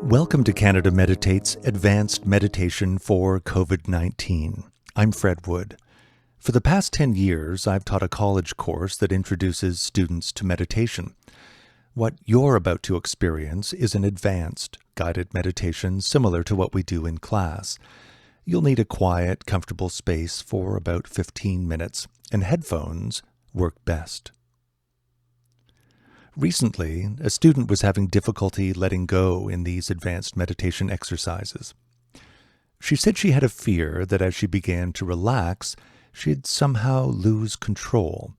Welcome to Canada Meditate's Advanced Meditation for Covid-19. I'm Fred Wood. For the past 10 years, I've taught a college course that introduces students to meditation. What you're about to experience is an advanced guided meditation similar to what we do in class. You'll need a quiet, comfortable space for about 15 minutes, and headphones work best. Recently, a student was having difficulty letting go in these advanced meditation exercises. She said she had a fear that as she began to relax, she'd somehow lose control.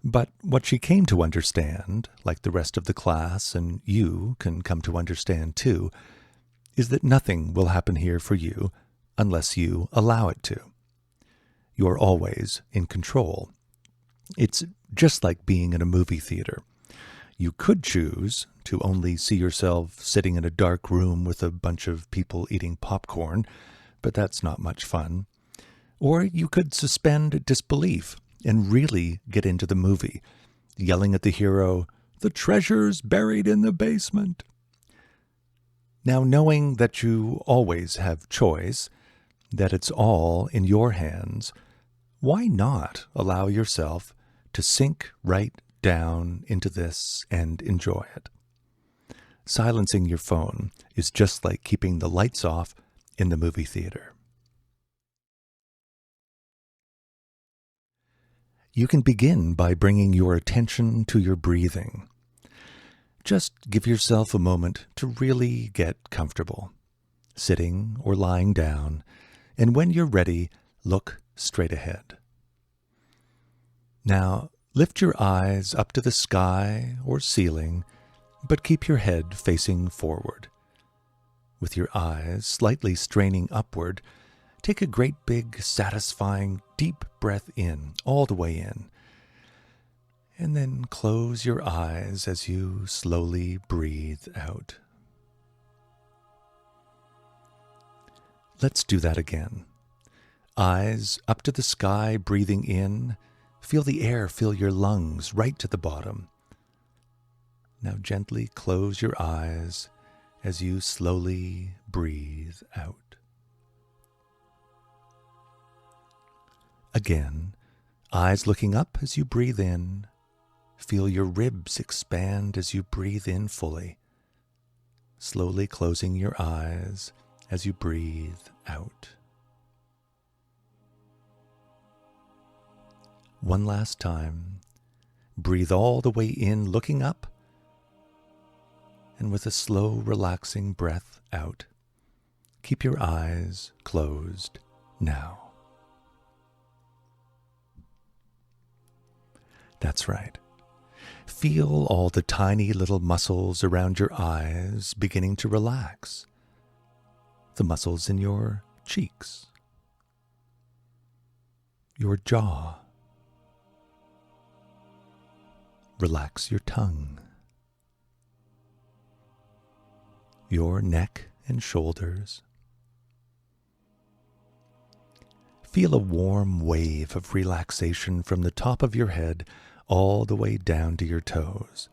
But what she came to understand, like the rest of the class and you can come to understand too, is that nothing will happen here for you unless you allow it to. You're always in control. It's just like being in a movie theater. You could choose to only see yourself sitting in a dark room with a bunch of people eating popcorn, but that's not much fun. Or you could suspend disbelief and really get into the movie, yelling at the hero, "The treasure's buried in the basement." Now, knowing that you always have choice, that it's all in your hands, why not allow yourself to sink right down into this and enjoy it? Silencing your phone is just like keeping the lights off in the movie theater. You can begin by bringing your attention to your breathing. Just give yourself a moment to really get comfortable, sitting or lying down, and when you're ready, look straight ahead. Now, lift your eyes up to the sky or ceiling, but keep your head facing forward. With your eyes slightly straining upward, take a great big, satisfying, deep breath in, all the way in. And then close your eyes as you slowly breathe out. Let's do that again. Eyes up to the sky, breathing in. Feel the air fill your lungs right to the bottom. Now gently close your eyes as you slowly breathe out. Again, eyes looking up as you breathe in. Feel your ribs expand as you breathe in fully. Slowly closing your eyes as you breathe out. One last time, breathe all the way in, looking up, and with a slow, relaxing breath out, keep your eyes closed now. That's right. Feel all the tiny little muscles around your eyes beginning to relax. The muscles in your cheeks, your jaw. Relax your tongue, your neck and shoulders. Feel a warm wave of relaxation from the top of your head all the way down to your toes.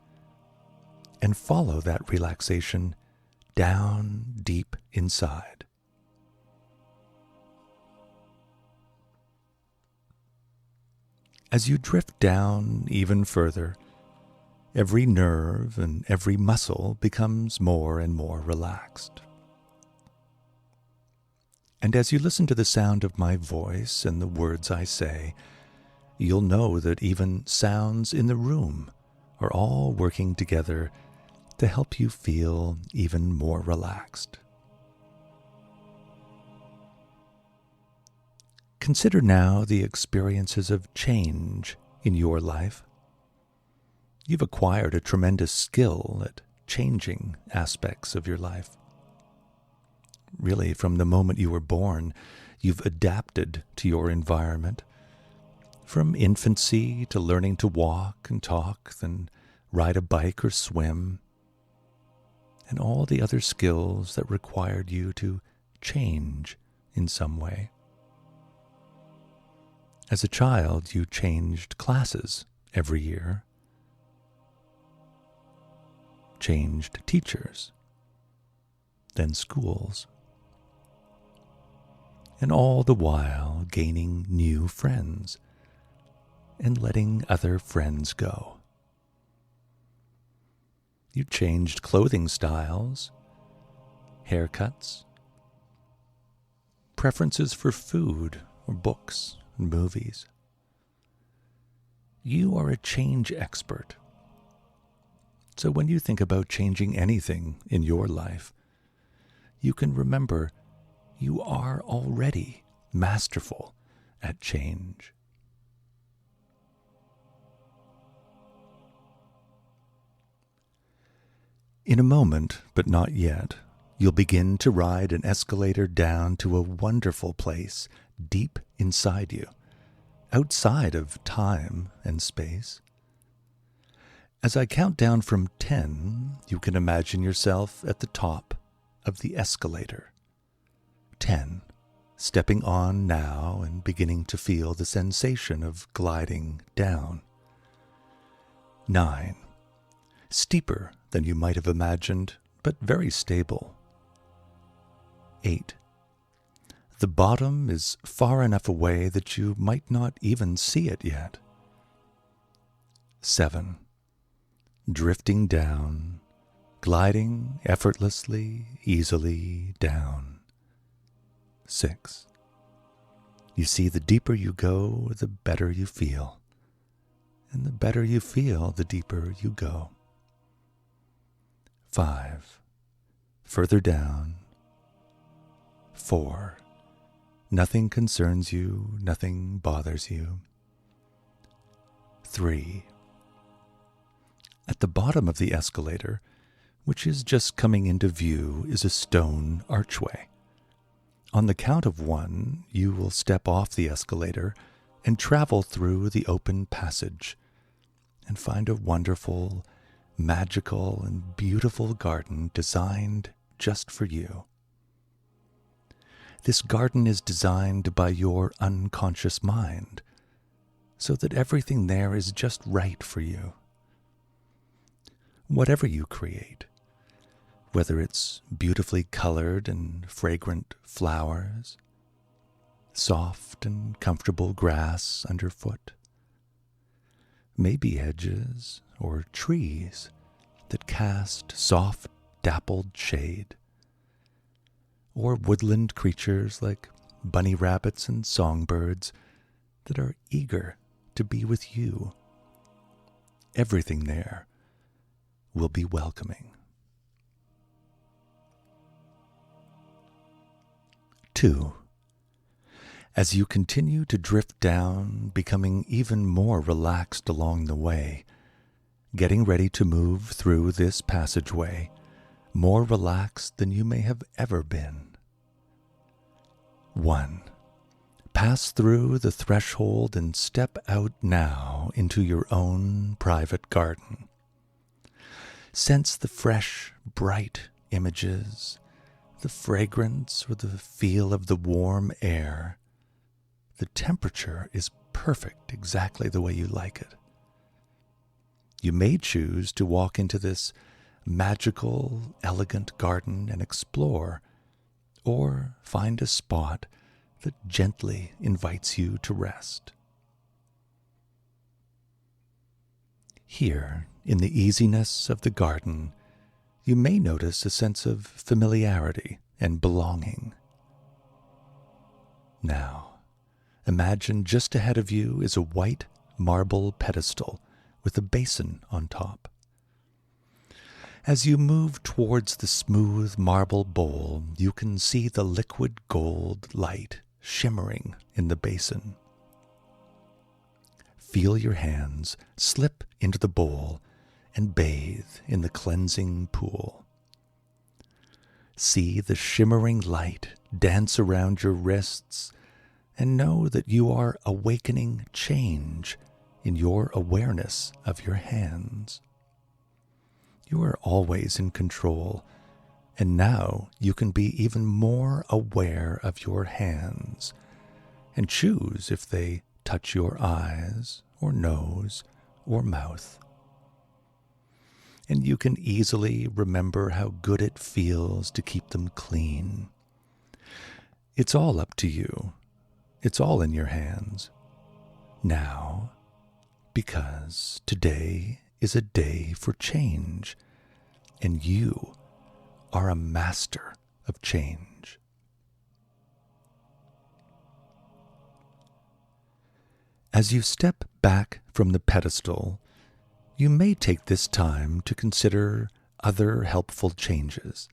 And follow that relaxation down deep inside. As you drift down even further, every nerve and every muscle becomes more and more relaxed. And as you listen to the sound of my voice and the words I say, you'll know that even sounds in the room are all working together to help you feel even more relaxed. Consider now the experiences of change in your life. You've acquired a tremendous skill at changing aspects of your life. Really, from the moment you were born, you've adapted to your environment. From infancy to learning to walk and talk, then ride a bike or swim, and all the other skills that required you to change in some way. As a child, you changed classes every year, changed teachers, then schools, and all the while gaining new friends and letting other friends go. You changed clothing styles, haircuts, preferences for food or books and movies. You are a change expert. So when you think about changing anything in your life, you can remember you are already masterful at change. In a moment, but not yet, you'll begin to ride an escalator down to a wonderful place deep inside you, outside of time and space. As I count down from 10, you can imagine yourself at the top of the escalator. 10, stepping on now and beginning to feel the sensation of gliding down. 9, steeper than you might have imagined, but very stable. 8, the bottom is far enough away that you might not even see it yet. 7, drifting down, gliding effortlessly, easily down. 6, you see, the deeper you go, the better you feel. And the better you feel, the deeper you go. 5, further down. 4, nothing concerns you, nothing bothers you. 3, at the bottom of the escalator, which is just coming into view, is a stone archway. On the count of 1, you will step off the escalator and travel through the open passage and find a wonderful, magical, and beautiful garden designed just for you. This garden is designed by your unconscious mind, so that everything there is just right for you. Whatever you create, whether it's beautifully colored and fragrant flowers, soft and comfortable grass underfoot, maybe hedges or trees that cast soft, dappled shade, or woodland creatures like bunny rabbits and songbirds that are eager to be with you. Everything there will be welcoming. 2, as you continue to drift down, becoming even more relaxed along the way, getting ready to move through this passageway, more relaxed than you may have ever been. 1, pass through the threshold and step out now into your own private garden. Sense the fresh, bright images, the fragrance or the feel of the warm air. The temperature is perfect, exactly the way you like it. You may choose to walk into this magical, elegant garden and explore, or find a spot that gently invites you to rest. Here, in the easiness of the garden, you may notice a sense of familiarity and belonging. Now, imagine just ahead of you is a white marble pedestal with a basin on top. As you move towards the smooth marble bowl, you can see the liquid gold light shimmering in the basin. Feel your hands slip into the bowl and bathe in the cleansing pool. See the shimmering light dance around your wrists and know that you are awakening change in your awareness of your hands. You are always in control, and now you can be even more aware of your hands and choose if they touch your eyes or nose or mouth. And you can easily remember how good it feels to keep them clean. It's all up to you. It's all in your hands. Now, because today is a day for change, and you are a master of change. As you step back from the pedestal, you may take this time to consider other helpful changes.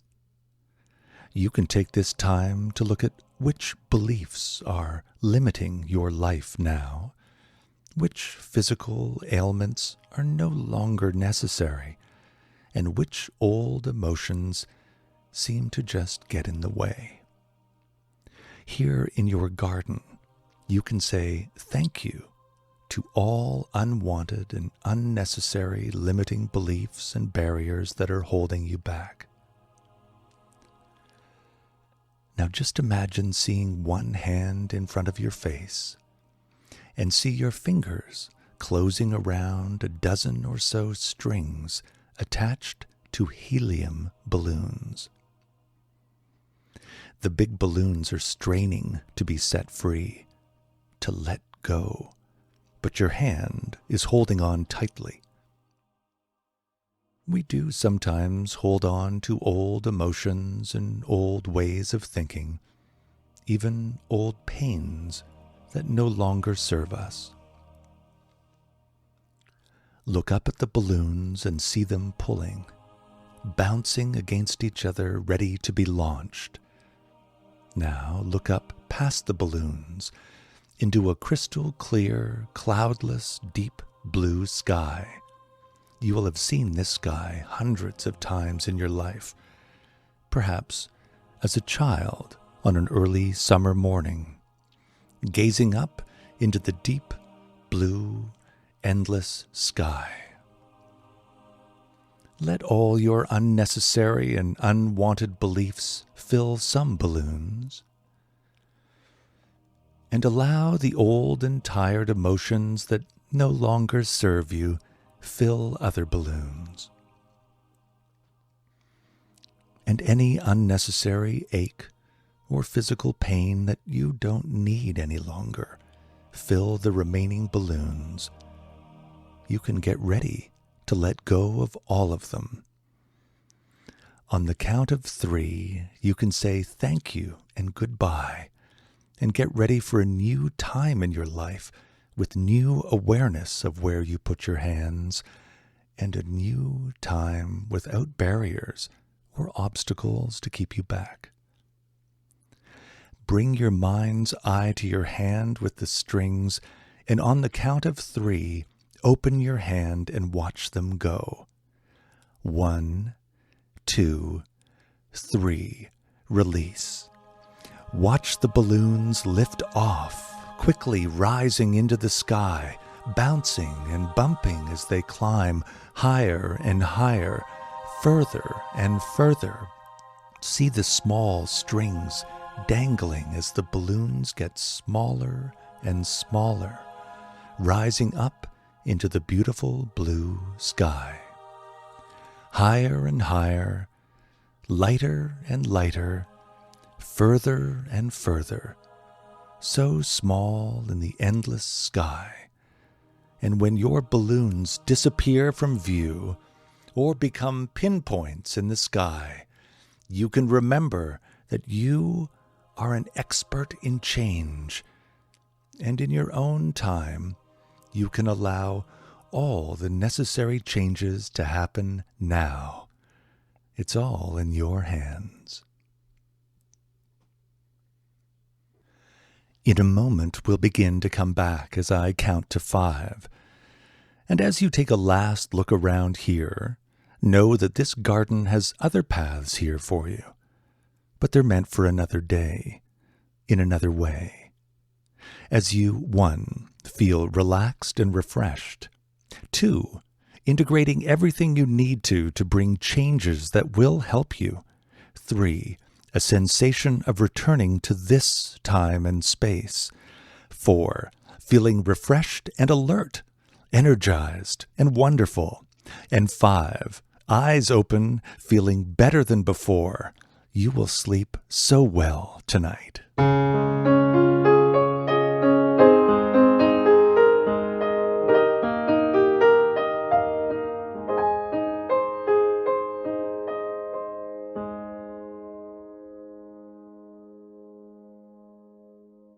You can take this time to look at which beliefs are limiting your life now, which physical ailments are no longer necessary, and which old emotions seem to just get in the way. Here in your garden, you can say thank you to all unwanted and unnecessary limiting beliefs and barriers that are holding you back. Now just imagine seeing one hand in front of your face and see your fingers closing around a dozen or so strings attached to helium balloons. The big balloons are straining to be set free, to let go, but your hand is holding on tightly. We do sometimes hold on to old emotions and old ways of thinking, even old pains that no longer serve us. Look up at the balloons and see them pulling, bouncing against each other, ready to be launched. Now look up past the balloons into a crystal clear, cloudless, deep blue sky. You will have seen this sky hundreds of times in your life, perhaps as a child on an early summer morning, gazing up into the deep, blue, endless sky. Let all your unnecessary and unwanted beliefs fill some balloons, and allow the old and tired emotions that no longer serve you fill other balloons. And any unnecessary ache or physical pain that you don't need any longer, fill the remaining balloons. You can get ready to let go of all of them. On the count of 3, you can say thank you and goodbye, and get ready for a new time in your life with new awareness of where you put your hands, and a new time without barriers or obstacles to keep you back. Bring your mind's eye to your hand with the strings, and on the count of 3, open your hand and watch them go. 1, 2, 3. Release. Watch the balloons lift off, quickly rising into the sky, bouncing and bumping as they climb higher and higher, further and further. See the small strings dangling as the balloons get smaller and smaller, rising up into the beautiful blue sky. Higher and higher, lighter and lighter, further and further, so small in the endless sky. And when your balloons disappear from view or become pinpoints in the sky, you can remember that you are an expert in change, and in your own time, you can allow all the necessary changes to happen now. It's all in your hands. In a moment, we'll begin to come back as I count to 5. And as you take a last look around here, know that this garden has other paths here for you, but they're meant for another day, in another way. As you, 1, feel relaxed and refreshed. 2, integrating everything you need to bring changes that will help you. 3, a sensation of returning to this time and space. 4, feeling refreshed and alert, energized and wonderful. And 5, eyes open, feeling better than before. You will sleep so well tonight.